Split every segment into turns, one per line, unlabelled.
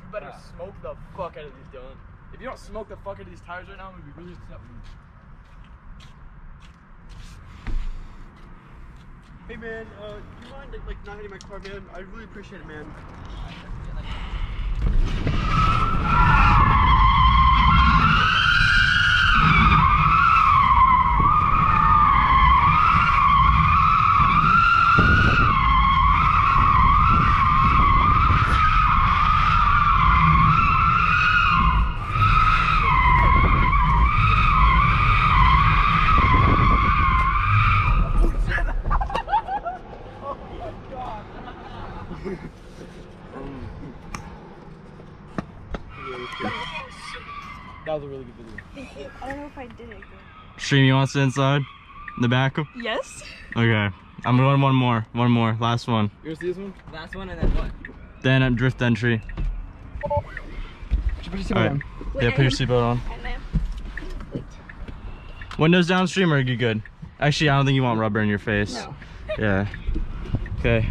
You better smoke the fuck out of these, Dylan. If you don't smoke the fuck out of these tires right now, I'm gonna be really upset with you.
Hey man, do you mind like not hitting my car, man? I really appreciate it, man.
That was a really good video.
Thank you. I don't know if I did it good.
Stream, you want to sit inside? In the back?
Yes.
Okay. I'm going one more. One more. Last one.
You wanna see this one?
Last one and then what?
Then at drift entry.
Put your seatbelt
Alright.
on.
Yeah, put your seatbelt on.
And then, wait.
Windows down, stream, or are you good? Actually, I don't think you want rubber in your face.
No.
Yeah. Okay.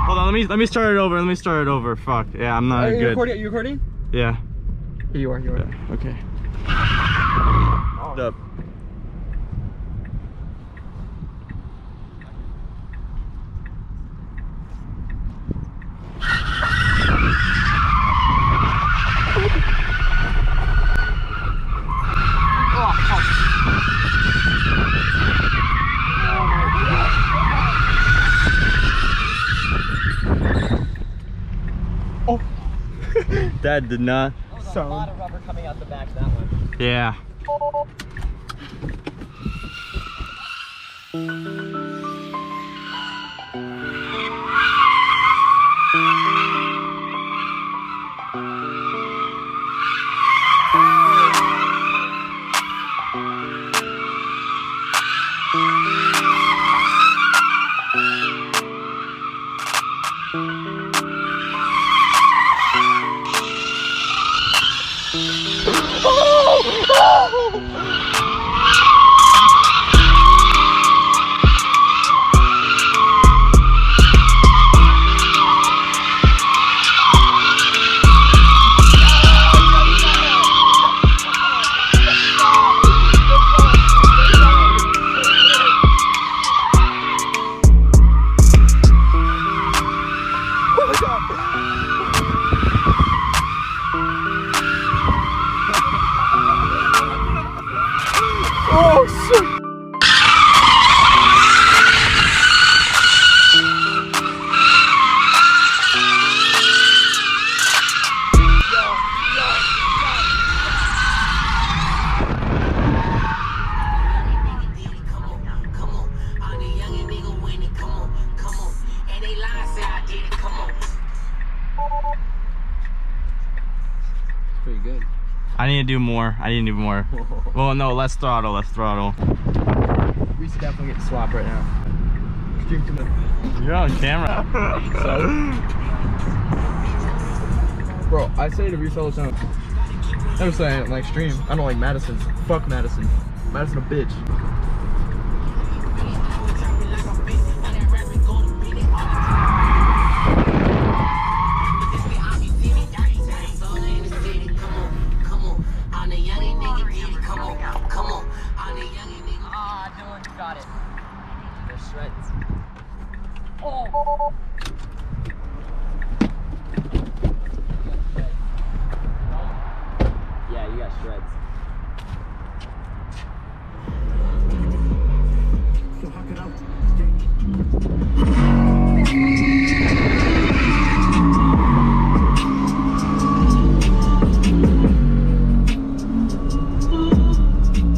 Hold on, let me start it over. Let me start it over. Fuck. Yeah, I'm not
Are you
good.
recording? Are you recording?
Yeah.
Here you are. You are.
Yeah. Okay.
Oh.
Up. That did not.
There was a lot of rubber coming out the back of that one.
Yeah.
Oh shit! Pretty good.
I need to do more. I need to do more. Well, no, let's throttle. Let's throttle.
We should definitely get swapped right now. Stream too much.
You're on camera.
Bro, I say to resell the sound. I was saying like stream. I don't like Madison. Fuck Madison. Madison a bitch.
Ah, Dylan got it. They're shreds. Oh!